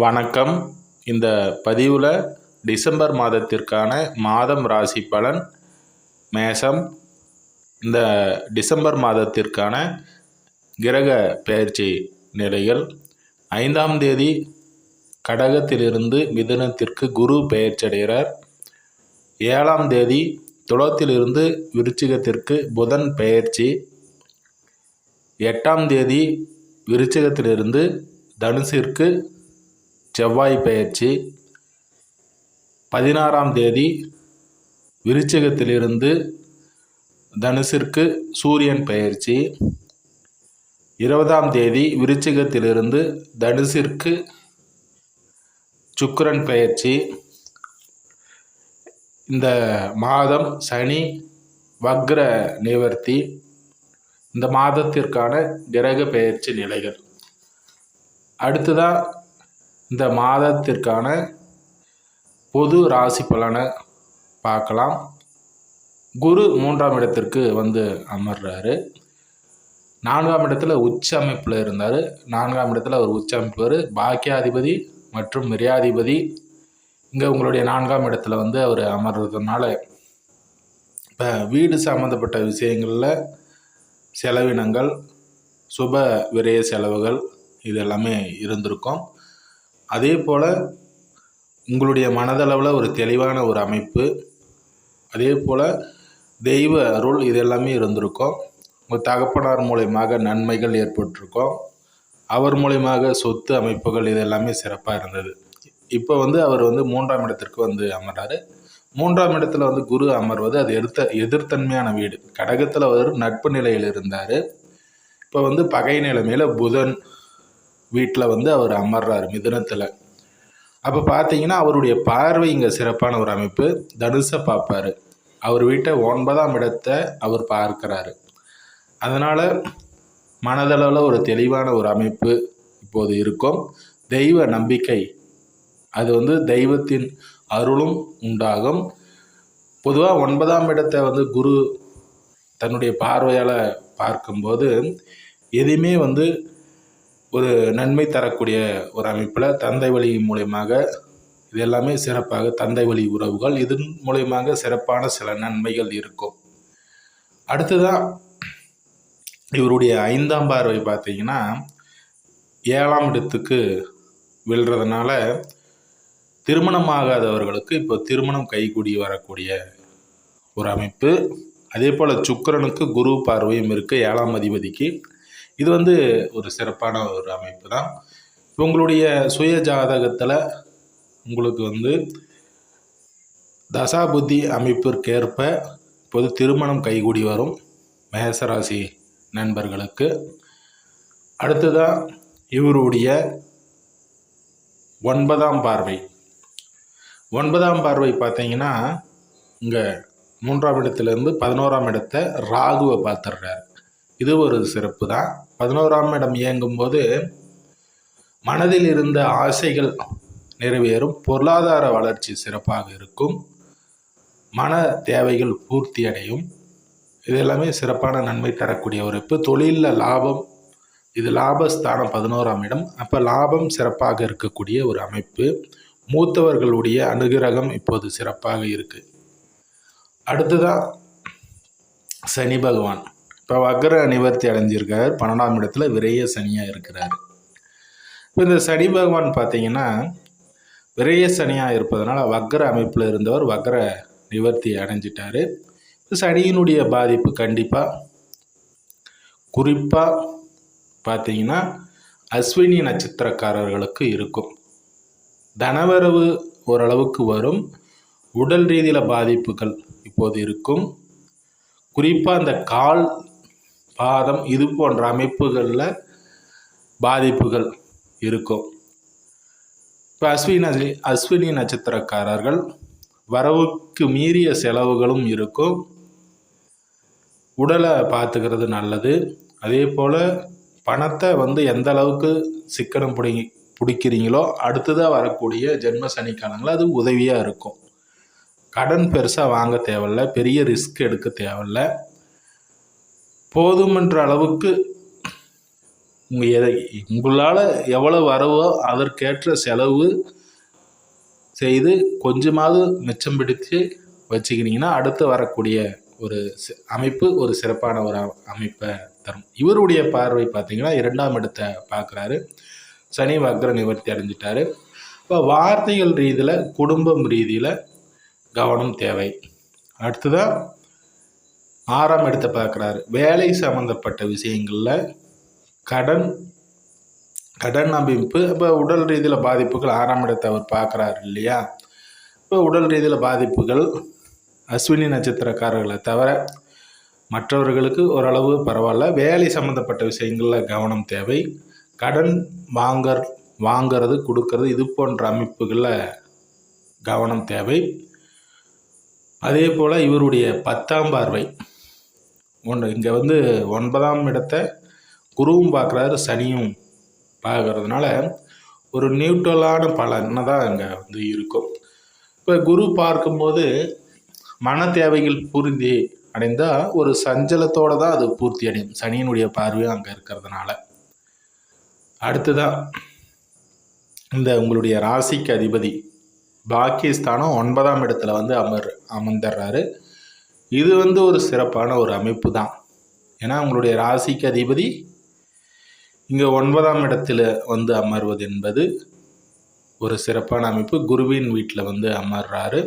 வணக்கம். இந்த பதிவில் டிசம்பர் மாதத்திற்கான மாதம் ராசி பலன் மேஷம். இந்த டிசம்பர் மாதத்திற்கான கிரக பெயர்ச்சி நிலைகள் 5ஆம் தேதி கடகத்திலிருந்து மிதுனத்திற்கு குரு பெயர்ச்சி அடைகிறார். 7ஆம் தேதி துலத்திலிருந்து விருச்சிகத்திற்கு புதன் பெயர்ச்சி. 8ஆம் தேதி விருச்சிகத்திலிருந்து தனுசிற்கு செவ்வாய் பெயர்ச்சி. 16ஆம் தேதி விருச்சிகத்திலிருந்து தனுசிற்கு சூரியன் பெயர்ச்சி. 20ஆம் தேதி விருச்சிகத்திலிருந்து தனுசிற்கு சுக்கிரன் பெயர்ச்சி. இந்த மாதம் சனி வக்ர நிவர்த்தி. இந்த மாதத்திற்கான கிரக பெயர்ச்சி நிலைகள். அடுத்ததாக இந்த மாதத்திற்கான பொது ராசி பலனை பார்க்கலாம். குரு 3ஆம் இடத்திற்கு வந்து அமர்றாரு. 4ஆம் இடத்துல உச்ச அமைப்பில் இருந்தார். 4ஆம் இடத்துல அவர் உச்ச அமைப்பு பாக்கியாதிபதி மற்றும் விரையாதிபதி இங்கே உங்களுடைய 4ஆம் இடத்துல வந்து அவர் அமர்றதுனால இப்போ வீடு சம்மந்தப்பட்ட விஷயங்களில் செலவினங்கள், சுப விரய செலவுகள் இது எல்லாமே இருந்திருக்கும். அதே போல் உங்களுடைய மனதளவில் ஒரு தெளிவான ஒரு அமைப்பு, அதே போல் தெய்வ அருள் இது எல்லாமே இருந்திருக்கும். உங்கள் தகப்பனார் மூலயமாக நன்மைகள் ஏற்பட்டிருக்கும். அவர் மூலயமாக சொத்து அமைப்புகள் இது எல்லாமே சிறப்பாக இருந்தது. இப்போ வந்து அவர் வந்து 3ஆம் இடத்திற்கு வந்து அமர்றாரு. 3ஆம் இடத்துல வந்து குரு அமர்வது அது எதிர்த்தன்மையான வீடு. கடகத்தில் அவர் நட்பு நிலையில் இருந்தார். இப்போ வந்து பகை நிலைமையில் புதன் வீட்டில் வந்து அவர் அமர்றார் மிதுனத்தில். அப்போ பார்த்தீங்கன்னா அவருடைய பார்வை இங்கே சிறப்பான ஒரு அமைப்பு. தனுசை பார்ப்பார். அவர் வீட்டை 9ஆம் இடத்தை அவர் பார்க்கிறாரு. அதனால் மனதளவில் ஒரு தெளிவான ஒரு அமைப்பு இப்போது இருக்கும். தெய்வ நம்பிக்கை அது வந்து தெய்வத்தின் அருளும் உண்டாகும். பொதுவாக 9ஆம் இடத்தை வந்து குரு தன்னுடைய பார்வையால் பார்க்கும்போது எதையுமே வந்து ஒரு நன்மை தரக்கூடிய ஒரு அமைப்பில் தந்தை வழி மூலயமாக இது எல்லாமே சிறப்பாக தந்தை வழி உறவுகள் இதன் மூலயமாக சிறப்பான சில நன்மைகள் இருக்கும். அடுத்ததாக இவருடைய 5ஆம் பார்வை பார்த்தீங்கன்னா 7ஆம் இடத்துக்கு விழுறதுனால திருமணமாகாதவர்களுக்கு இப்போ திருமணம் கைகூடி வரக்கூடிய ஒரு அமைப்பு. அதே போல் சுக்கிரனுக்கு குரு பார்வையும் இருக்குது 7ஆம் அதிபதிக்கு. இது வந்து ஒரு சிறப்பான ஒரு அமைப்பு தான். உங்களுடைய சுய ஜாதகத்தில் உங்களுக்கு வந்து தசாபுத்தி அமைப்பிற்கேற்ப இப்போது திருமணம் கைகூடி வரும் மேசராசி நண்பர்களுக்கு. அடுத்ததாக இவருடைய 9ஆம் பார்வை. 9ஆம் பார்வை பார்த்தீங்கன்னா இங்கே 3ஆம் இடத்துலேருந்து 11ஆம் இடத்தை ராகுவை பார்த்துடுறாரு. இது ஒரு சிறப்பு தான். 11ஆம் இடம் இயங்கும்போது மனதில் இருந்த ஆசைகள் நிறைவேறும். பொருளாதார வளர்ச்சி சிறப்பாக இருக்கும். மன தேவைகள் பூர்த்தி அடையும். இது எல்லாமே சிறப்பான நன்மை தரக்கூடிய ஒரு இப்போ தொழிலில் லாபம். இது லாபஸ்தானம் 11ஆம் இடம். அப்போ லாபம் சிறப்பாக இருக்கக்கூடிய ஒரு அமைப்பு. மூத்தவர்களுடைய அனுகிரகம் இப்போது சிறப்பாக இருக்குது. அடுத்ததாக சனி பகவான் இப்போ வக்ர நிவர்த்தி அடைஞ்சிருக்கார். 12ஆம் இடத்துல விரைய சனியாக இருக்கிறார். இப்போ இந்த சனி பகவான் பார்த்தீங்கன்னா விரைய சனியாக இருப்பதனால வக்ர அமைப்பில் இருந்தவர் வக்ர நிவர்த்தி அடைஞ்சிட்டார். சனியினுடைய பாதிப்பு கண்டிப்பாக குறிப்பாக பார்த்தீங்கன்னா அஸ்வினி நட்சத்திரக்காரர்களுக்கு இருக்கும். தனவரவு ஓரளவுக்கு வரும். உடல் ரீதியில் பாதிப்புகள் இப்போது இருக்கும். குறிப்பாக அந்த கால் பாதம் இது போன்ற அமைப்புகளில் பாதிப்புகள் இருக்கும். இப்போ அஸ்வினி நட்சத்திரக்காரர்கள் வரவுக்கு மீறிய செலவுகளும் இருக்கும். உடலை பார்த்துக்கிறது நல்லது. அதே போல் பணத்தை வந்து எந்த அளவுக்கு சிக்கனம் பிடிக்கிறீங்களோ அடுத்ததாக வரக்கூடிய ஜென்ம சனிக்காலங்கள் அது உதவியாக இருக்கும். கடன் பெருசாக வாங்க தேவையில்லை. பெரிய ரிஸ்க் எடுக்க தேவையில்லை. போதுமன்ற அளவுக்கு உங்களால் எவ்வளோ வரவோ அதற்கேற்ற செலவு செய்து கொஞ்சமாவது மிச்சம் பிடித்து வச்சுக்கினீங்கன்னா அடுத்து வரக்கூடிய ஒரு அமைப்பு ஒரு சிறப்பான ஒரு அமைப்பை தரும். இவருடைய பார்வை பார்த்தீங்கன்னா 2ஆம் இடத்தை பார்க்குறாரு. சனி வக்ர நிவர்த்தி அடைஞ்சிட்டாரு. இப்போ வார்த்தைகள் ரீதியில் குடும்பம் ரீதியில் கவனம் தேவை. அடுத்ததாக 6ஆம் இடத்தை பார்க்குறாரு. வேலை சம்மந்தப்பட்ட விஷயங்களில் கடன் அமைப்பு. இப்போ உடல் ரீதியில் பாதிப்புகள் 6ஆம் இடத்தை அவர் பார்க்குறாரு இல்லையா? இப்போ உடல் ரீதியில் பாதிப்புகள் அஸ்வினி நட்சத்திரக்காரர்களை தவிர மற்றவர்களுக்கு ஓரளவு பரவாயில்ல. வேலை சம்மந்தப்பட்ட விஷயங்களில் கவனம் தேவை. கடன் வாங்கிறது கொடுக்கறது இது போன்ற அமைப்புகளில் கவனம் தேவை. அதே போல் இவருடைய 10ஆம் பார்வை இங்கே 9ஆம் இடத்தை குருவும் பார்க்குறாரு, சனியும் பார்க்கறதுனால ஒரு நியூட்ரலான பலன் தான் அங்கே இருக்கும். இப்போ குரு பார்க்கும்போது மன தேவைகள் பூர்த்தி அடைந்தால் ஒரு சஞ்சலத்தோடு தான் அது பூர்த்தி அடையும், சனியினுடைய பார்வையும் அங்கே இருக்கிறதுனால. அடுத்ததான் இந்த உங்களுடைய ராசிக்கு அதிபதி பாக்கியஸ்தானம் 9ஆம் இடத்துல அமர்ந்துடுறாரு. இது ஒரு சிறப்பான ஒரு அமைப்பு தான். ஏன்னா உங்களுடைய ராசிக்கு அதிபதி இங்கே 9ஆம் இடத்துல அமர்வது என்பது ஒரு சிறப்பான அமைப்பு. குருவின் வீட்டில் அமர்றாரு.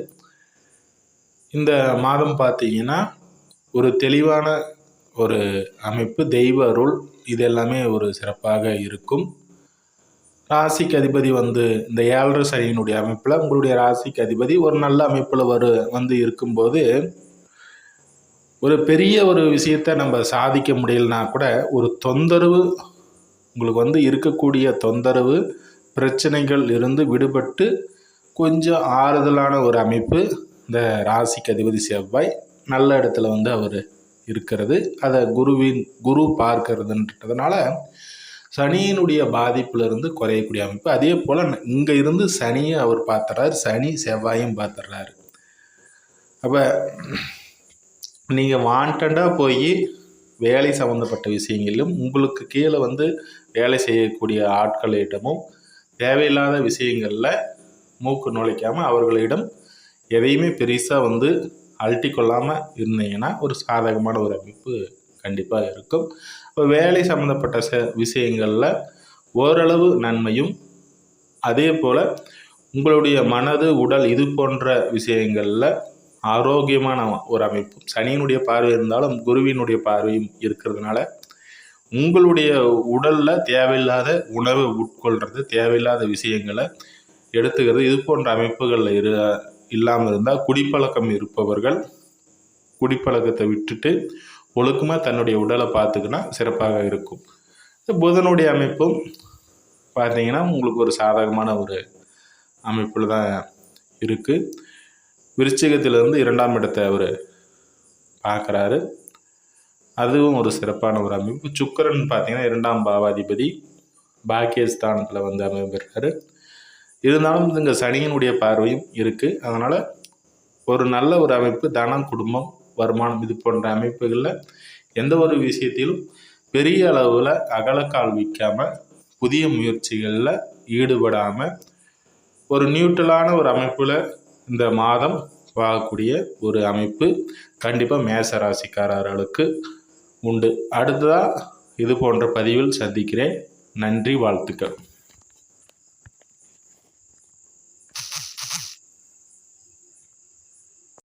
இந்த மாதம் பார்த்தீங்கன்னா ஒரு தெளிவான ஒரு அமைப்பு, தெய்வ அருள் இது எல்லாமே ஒரு சிறப்பாக இருக்கும். ராசிக்கு அதிபதி இந்த 7 சனியினுடைய அமைப்பில் உங்களுடைய ராசிக்கு அதிபதி ஒரு நல்ல அமைப்பில் இருக்கும்போது ஒரு பெரிய ஒரு விஷயத்தை நம்ம சாதிக்க முடியலனா கூட ஒரு தொந்தரவு உங்களுக்கு இருக்கக்கூடிய தொந்தரவு பிரச்சனைகள் இருந்து விடுபட்டு கொஞ்சம் ஆறுதலான ஒரு அமைப்பு இந்த ராசிக்கு அதிபதி செவ்வாய் நல்ல இடத்துல அவர் இருக்கிறது. அதை குரு பார்க்கறதுன்றதுனால சனியினுடைய பாதிப்பிலிருந்து குறையக்கூடிய அமைப்பு. அதே போல் இங்கே இருந்து சனியை அவர் பார்த்துறாரு, சனி செவ்வாயும் பார்த்துடுறாரு. அப்போ நீங்கள் வாண்டடாக போய் வேலை சம்மந்தப்பட்ட விஷயங்களிலும் உங்களுக்கு கீழே வேலை செய்யக்கூடிய ஆட்களிடமும் தேவையில்லாத விஷயங்களில் மூக்கு நுழைக்காமல் அவர்களிடம் எதையுமே பெருசாக அழட்டி கொள்ளாமல் இருந்தீங்கன்னா ஒரு சாதகமான ஒரு அமைப்பு கண்டிப்பாக இருக்கும். இப்போ வேலை சம்மந்தப்பட்ட விஷயங்களில் ஓரளவு நன்மையும், அதே போல் உங்களுடைய மனது உடல் இது போன்ற விஷயங்களில் ஆரோக்கியமான ஒரு அமைப்பு. சனியினுடைய பார்வை இருந்தாலும் குருவினுடைய பார்வையும் இருக்கிறதுனால உங்களுடைய உடலில் தேவையில்லாத உணவை உட்கொள்கிறது, தேவையில்லாத விஷயங்களை எடுத்துக்கிறது இது போன்ற அமைப்புகளில் இல்லாமல் இருந்தால் குடிப்பழக்கம் இருப்பவர்கள் குடிப்பழக்கத்தை விட்டுட்டு ஒழுக்கமாக தன்னுடைய உடலை பார்த்துக்கினா சிறப்பாக இருக்கும். புதனுடைய அமைப்பும் பார்த்தீங்கன்னா உங்களுக்கு ஒரு சாதகமான ஒரு அமைப்பில் தான் இருக்குது. விருச்சிகத்திலிருந்து 2ஆம் இடத்தை அவர் பார்க்குறாரு. அதுவும் ஒரு சிறப்பான ஒரு அமைப்பு. சுக்கிரன் பார்த்தீங்கன்னா 2ஆம் பாவாதிபதி பாக்கியஸ்தானத்தில் அமைகிறாரு. இருந்தாலும் இங்கே சனியினுடைய பார்வையும் இருக்குது. அதனால் ஒரு நல்ல ஒரு அமைப்பு, தனம், குடும்பம், வருமானம் இது போன்ற அமைப்புகளில் எந்த ஒரு விஷயத்திலும் பெரிய அளவில் அகலக்கால் வைக்காமல் புதிய முயற்சிகளில் ஈடுபடாமல் ஒரு நியூட்ரலான ஒரு அமைப்பில் இந்த மாதம் வாழக்கூடிய ஒரு அமைப்பு கண்டிப்பாக மேச ராசிக்காரர்களுக்கு உண்டு. அடுத்ததாக இது போன்ற பதிவில் சந்திக்கிறேன். நன்றி, வாழ்த்துக்கள்.